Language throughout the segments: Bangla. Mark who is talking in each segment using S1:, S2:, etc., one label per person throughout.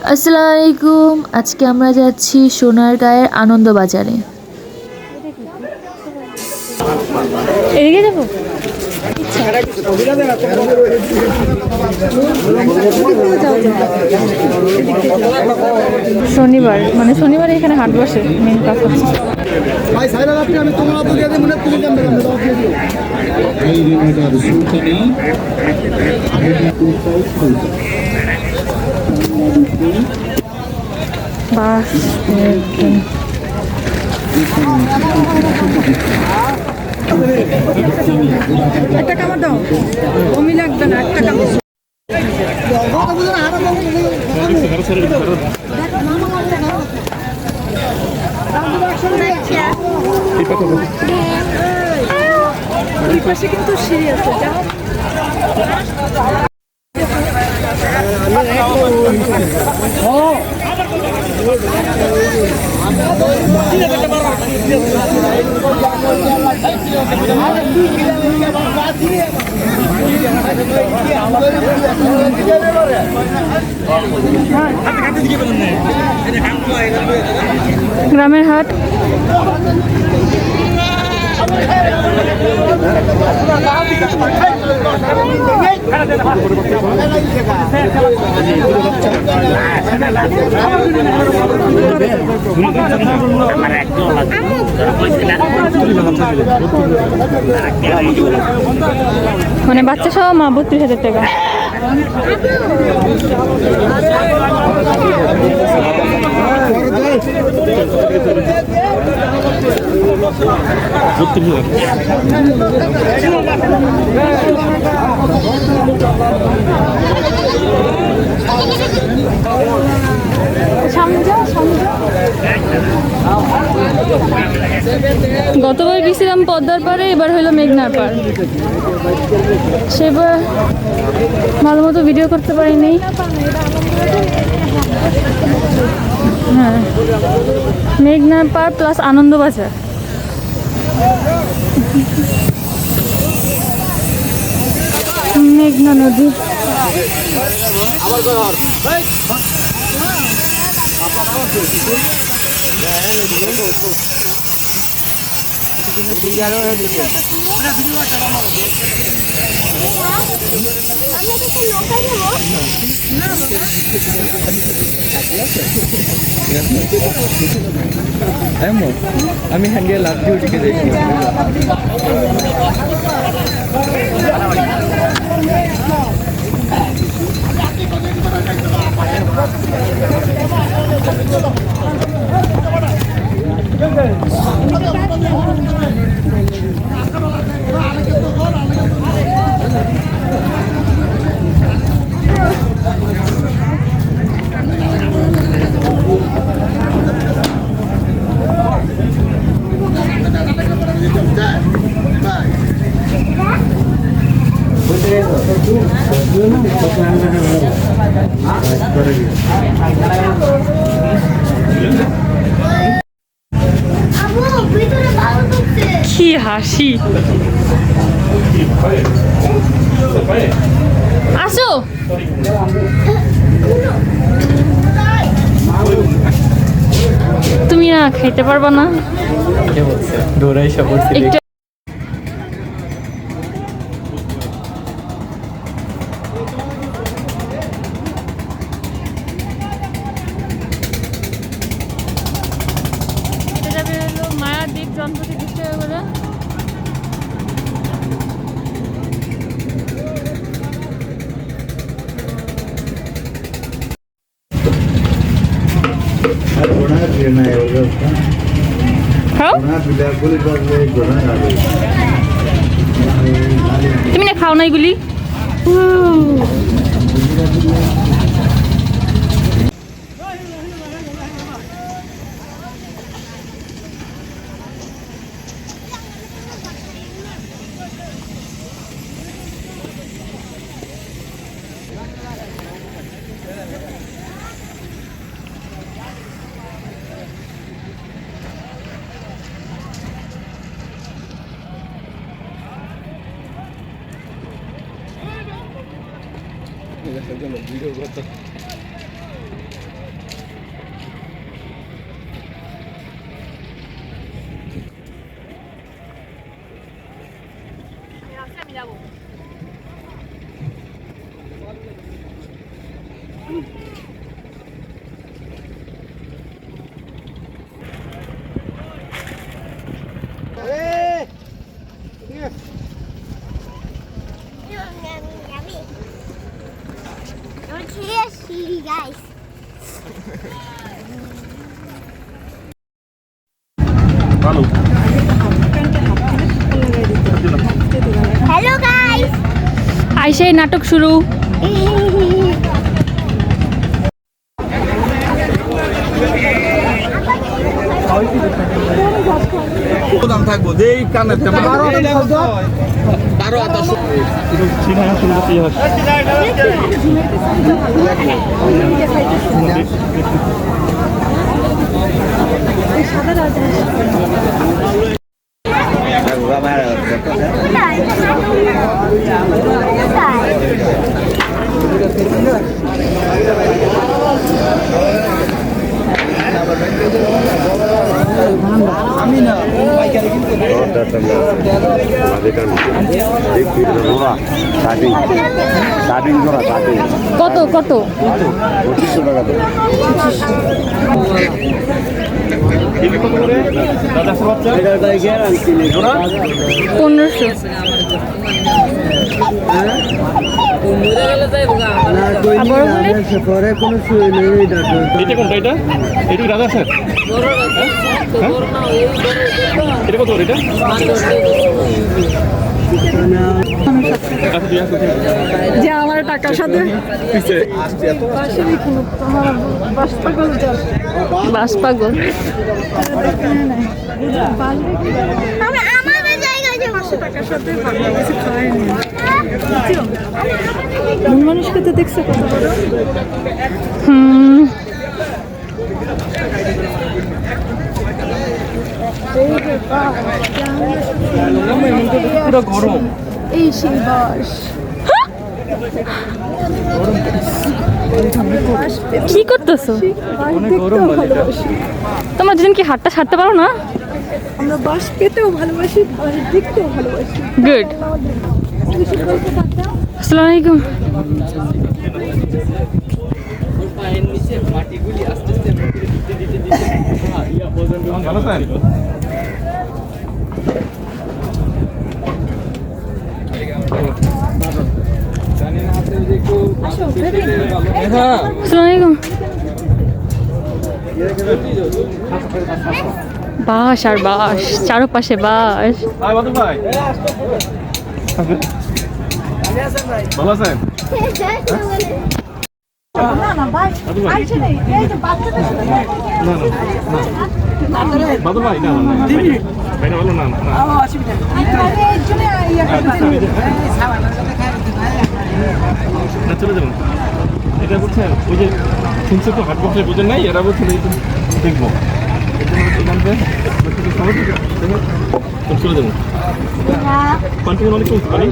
S1: আসসালামু আলাইকুম। আজকে আমরা যাচ্ছি সোনারগাঁয়ের আনন্দবাজারে। এদিকে যাবো। শনিবার মানে শনিবার এখানে হাট বসে, মেন কাজ হচ্ছে। বাস একটা কামড় দাও, কমই লাগবে না, একটা কামড়। এই পাশে কিন্তু সিঁড়ি আছে, যাও। গ্রামের হাট। মানে বাচ্চা সহ মা 32,000 টাকা। গতবার গেছিলাম পদ্মার পাড়ে, এবার হলো মেঘনার পাড়। সেবার ভালো মতো ভিডিও করতে পারিনি। হ্যাঁ, মেঘনার পাড় প্লাস আনন্দবাজার। মেঘনা নদী।
S2: আমি হ্যান্ডিয়া লাভ দিয়ে উঠে দেখি। কি হাসি! আসো, তুমি না খাইতে পারবা না?
S3: দৌড়াই সব
S1: মায়াদ্বীপ যন্ত্রটি দিচ্ছে বলে। তুমি না খাও না এগুলি?
S2: ভিডিও করতে
S4: Guys. Hello guys.
S2: আইসাই নাটক শুরু।
S5: দাম থাকবো যেই কানের তেমন 12
S2: কত কত? 1500।
S6: পরে কোনো শুয়ে নেই এটা
S5: কোনটা এটা এটা কি রাজা স্যার এটা কত এটা
S7: যে আমার টাকার সাথে
S2: বাস পাগল।
S4: আমাদের জায়গায় যে
S7: টাকার সাথে ভালো কিছু খায়নি। মন মানুষকে তো দেখছো কত বড়।
S5: পুরো গরম
S7: এই সেই বাস
S2: কি করতেছো? তোমরা দুজন কি হাতটা ছাড়তে পারো না?
S7: আমরা বাস পেতেও ভালোবাসি, বাস দেখতেও ভালোবাসি।
S2: গুড। আসসালামু আলাইকুম।
S5: ভালো স্যার
S2: আসসালামু আলাইকুম। বাস আর বাস, চারপাশে বাস।
S5: ভাই বাদল ভাই ভালো আছেন
S7: না না ভাই আইছে নেই, এই যে বাচ্চাটা
S5: বাদল ভাই না না ভাই না ভালো না না
S7: এর জন্য
S5: না চলে যাবেন এটা বলছেন ওই যে শুনছে তো হাট বক্সে বোঝেন নাই এরা বলছেন এই দেখবো এখান থেকে চলে যাবেন পানি অনেক কমছে পানি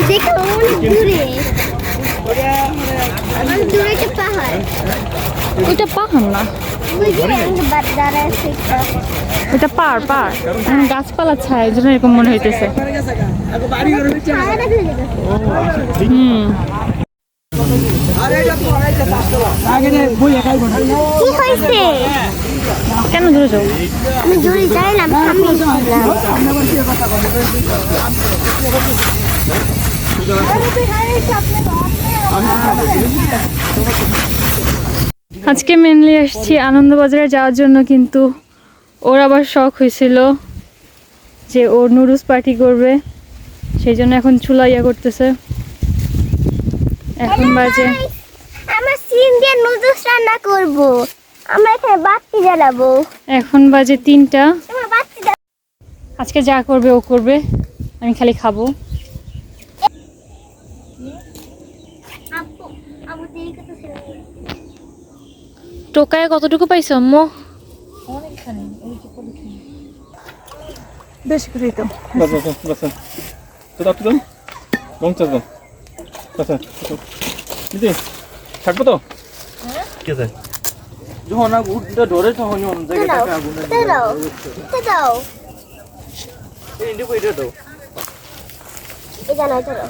S4: দেখো অনেক দূরে অনেক দূরে একটা পাহাড়।
S2: ওইটা পাহাড় না,
S4: ওই যে দাঁড়া আছে
S2: ওটা পার পার। এখন গাছপালা ছায়, এই জন্য এরকম মনে হইতেছে।
S4: কি হয়েছে?
S2: কেন ধরে যাও?
S4: আমি দূরে যাইলাম সামনে
S2: আজকে মেনলি আসছি আনন্দবাজারে যাওয়ার জন্য, কিন্তু ওর আবার শখ হয়েছিল যে ওর নুডলস পার্টি করবে, সেই জন্য এখন চুলা ইয়া করতেছে। এখন বাজে
S4: আমরা সিম দিয়ে নুডলস রান্না করব। আমরা এখানে বাতি জ্বালাবো।
S2: এখন বাজে 3টা।
S4: তোমার বাতি
S2: আজকে যা করবে ও করবে, আমি খালি খাবো।
S4: আপু আপু দেরি কত ছিল?
S2: টোকায় কতটুকু পাইছো আম্মু?
S7: বেশি করে তো
S5: বাস বাস বাস তো দাও তো গম চাস দাও বাস দিদি থাকবো তো ঠিক আছে যখন আগুনটা ধরে তখন অন্য জায়গাটাতে আগুন
S4: দাও দাও
S5: এই ইন্ডিয়া কইটা দাও
S4: এই জানো চলো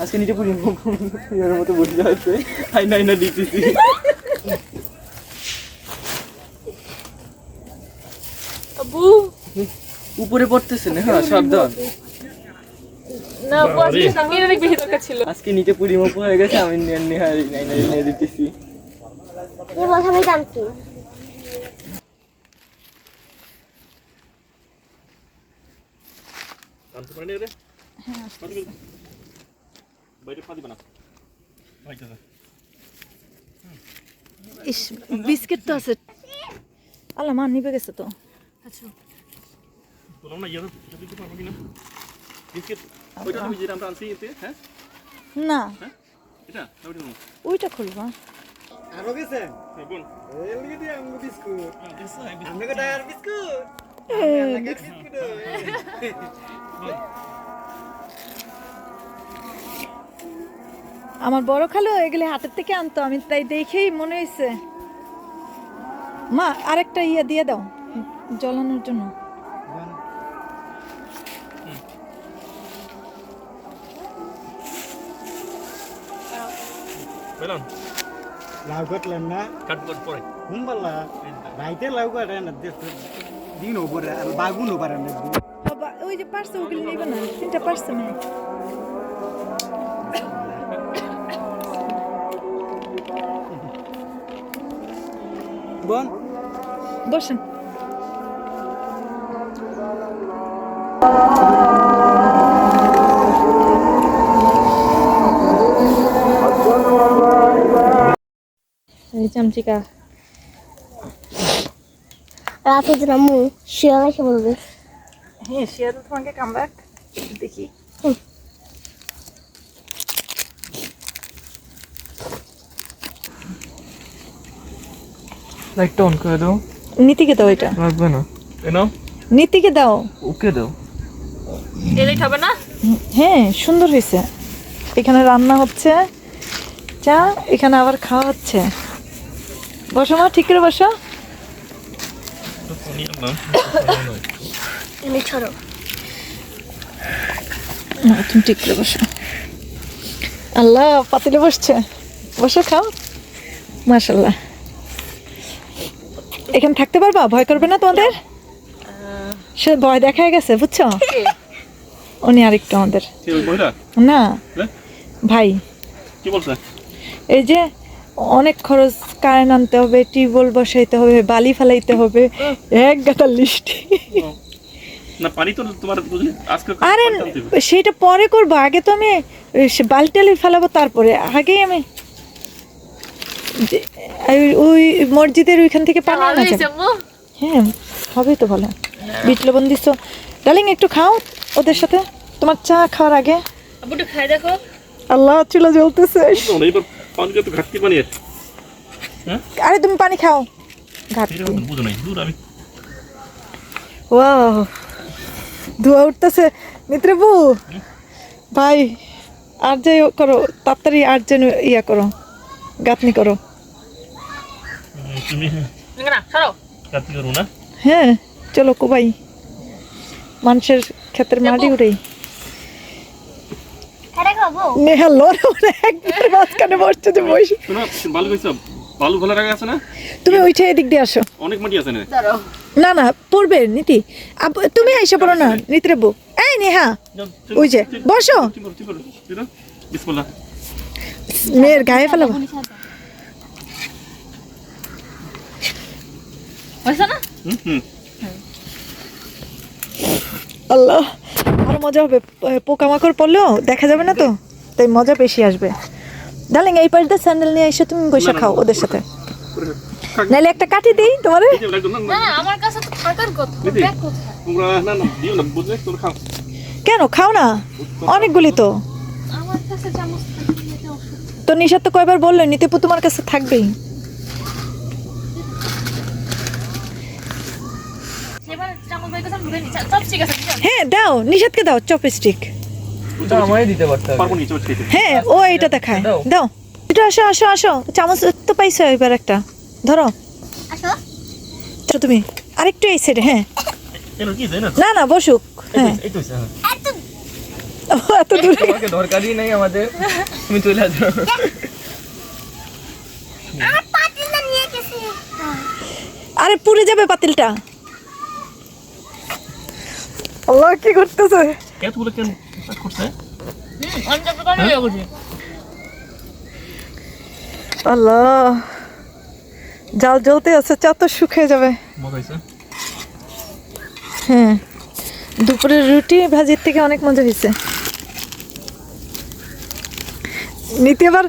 S5: আজকে নিচে পুরি পুরির মতো বসে আছে আইনা দিতেছি
S2: আবু
S5: উপরে পড়তেছে না হ্যাঁ সাবধান
S2: না বসে সামনে অনেক বেশি দরকার ছিল
S5: আজকে নিচে পুরি মতো হয়ে গেছে আমি নিয়ে দিতেছি
S4: এই বলতে আমি জানছি
S7: ইস বিস্কিট তো আছে আল্লাহ মা নিবে গেছে তো না ওইটা খুলবা আমার বড় খালু এগুলো হাতের থেকে আনতো আমি তাই দেখেই মনে হয়েছে মা আরেকটা ইয়ে দিয়ে দাও জ্বলানোর জন্য
S6: লাউ কাটলেন না
S5: কাটবট পরে
S6: হুমবাল্লা রাইতে লাউ কাটেন দিন ওপরে আর বাগুন ওপরে
S7: বাবা ওই যে পারছে ওগুলো নিবে না তিনটা পারছে না
S6: বন
S7: বসেন
S2: এই চামচিকা
S4: রাতে যেন আম্মু শিয়াল এসে বলবে
S7: হ্যাঁ শিয়াল তোমাকে কামব্যাক দেখি
S5: লাইটটা অন করে দাও
S7: নীতিকে দাও এটা
S5: লাগবে না এনো
S7: নীতিকে দাও
S5: ওকে দাও
S2: এলেই হবে না
S7: হ্যাঁ সুন্দর হয়েছে এখানে রান্না হচ্ছে চা এখানে আবার খাওয়া হচ্ছে বসো মা ঠিক করে বসো
S4: তুমি ছড়ো
S7: না তুমি ঠিক করে বসো আল্লাহ পাতিলে বসছে বসো খাও মাশাল্লাহ এখানে থাকতে পারবা ভয় করবে না তোমাদের সে ভয় দেখায় গেছে বুঝছো উনি আরেকটু আমাদের না ভাই
S5: কি বলছ
S7: এই যে অনেক খরচ কারেন্ট আনতে হবে টিউবওয়েল বসাইতে হবে বালি ফেলাইতে হবে এক গাদা লিস্ট
S5: না পানি তো তোমার বুঝলি আজকে
S7: আরে সেটা পরে করবো আগে তো আমি বালটালি ফেলাবো তারপরে আগেই আমি ওই মসজিদের ওইখান থেকে পানি আনা যাবে হ্যাঁ হবে তো ভালো বিট লবণ দিচ্ছ ডার্লিং একটু খাও ওদের সাথে তোমার চা খাওয়ার আগে
S2: আবু একটু খাই দেখো
S7: আল্লাহ চুলা জ্বলতেছে
S5: এইবার পানি তো ঘাটতি পানি
S7: আরে তুমি পানি খাও ঘাটতি
S5: বুঝো নাই দূর আমি
S7: ওয়াও ধোয়া উঠতেছে মিত্রে বউ ভাই আর যাই করো তাড়াতাড়ি আর যেন ইয়া করো গাঁথনি করো
S5: তুমি
S2: না ছাড়ো
S5: ঘাটতি করো না
S7: হ্যাঁ চলো কোবাই মানুষের ক্ষেতের মাটি উড়েই
S4: হ্যাঁ খাবো
S7: নেহা লড়ে একবার মাঝখানে বসছে যে বসে
S5: শোনো বালু কইছো বালু ভালো রাখা আছে না
S7: তুমি ওইটা এদিক দিয়ে আসো
S5: অনেক মাটি আছে না
S7: না না পড়বে নীতি তুমি আইসা পড়ো না নীতিরে বউ এই নেহা ওই যে বসো
S5: বিসমিল্লাহ
S7: মেয়ের গায়ে ফেলাবো
S2: হইছে না
S5: হুম
S7: আল্লাহ আরো মজা হবে পোকামাকড় পড়লেও দেখা যাবে না তো তাই মজা বেশি আসবে ডার্লিং এই পাশ দিয়ে স্যান্ডেল নিয়ে এসে তুমি বসে খাও ওদের সাথে নাইলে একটা কাটি দিই তোমারে
S2: না আমার কাছে তো থাকার কথা ব্যাগ কোথায়
S5: তোমরা না না দিও না বুঝলে তোমরা খাও
S7: কেন খাও না অনেকগুলি তো
S2: আমার কাছে চামচ
S7: তো নিশাত তো কয়বার বললো নিতেপু তোমার কাছে থাকবেই
S2: সেবার চামচ বাইকে সব ঢুকে নি সব ঠিক আছে
S7: হ্যাঁ দাও নিশাতকে দাও চপস্টিক
S3: ওটা আমারই দিতে পারতে হবে
S5: পারবো নি চোখ খেতে
S7: হ্যাঁ ও এটাতে খায় দাও এটা আসো আসো আসো চামচ তো পাইছো এবার একটা ধরো
S4: আসো
S7: তো তুমি আরেকটু এই সাইডে হ্যাঁ
S5: কেন কি জানো
S7: না না বসুক। হ্যাঁ
S5: এই তো হ্যাঁ
S7: এত দূরে
S3: তোমাকে দরকারই নেই আমাদের, তুমি চলে আসো।
S4: আমার পাতিলটা নিয়ে গেছে।
S7: আরে পুড়ে যাবে পাতিলটা। আল্লাহ কি করতেছে?
S5: এতগুলো কেন কাজ করছে
S7: আল্লাহ জাল জ্বলতে আছে, চা তো শুকিয়ে যাবে।
S5: মজা হয়েছে
S7: হ্যাঁ দুপুরের রুটি ভাজির থেকে অনেক মজা হয়েছে। নীতি আবার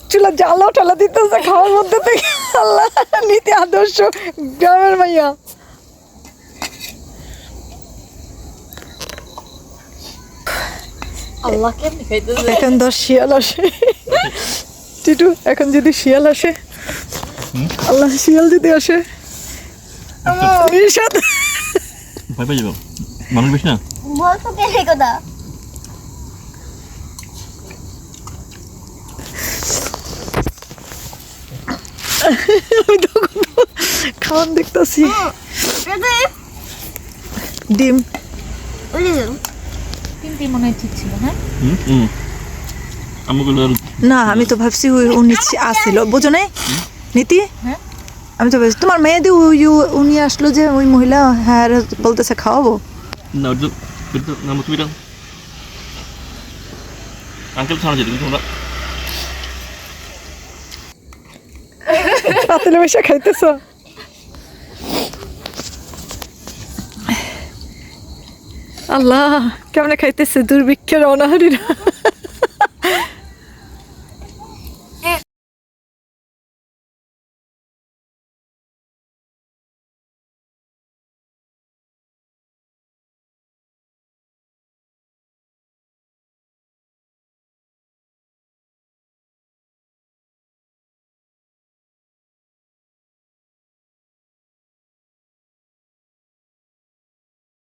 S7: চুলা জ্বালা টালা দিতেছে খাওয়ার মধ্যে থেকে। আল্লাহ নীতি আদর্শ গ্রামের মাইয়া।
S1: আল্লাহ কেমনি খাইতেছে।
S7: এখন 10 শিয়াল আসে টিটু, এখন যদি শিয়াল আসে, আল্লাহ শিয়াল যদি আসে ঈশাদ
S5: ভয় পেয়ে যাবো, মানুষ বেশি না।
S4: বলতো কেন কথা?
S7: আমি তখন খাওয়ান দেখতেছি ডিম।
S1: তিনটি মনে হয় ঠিক ছিল। হ্যাঁ
S5: আমাকে
S7: না আমি তো ভাবছি উনি আসছিল, বুঝো নাই নীতি?
S1: হ্যাঁ।
S7: আমি তো ভাবছি তোমার মেয়েদি উনি আসলো যে ওই মহিলা, হ্যাঁ বলতেছে খাওয়াবো।
S5: না ওটা না তুমি আঙ্কেল ছাড়া যেতে তোমরা
S7: পাতিলে বসে খাইতেছ। আল্লাহ কেমনে খাইতেছে দুর্ভিক্ষের অনাহারীরা।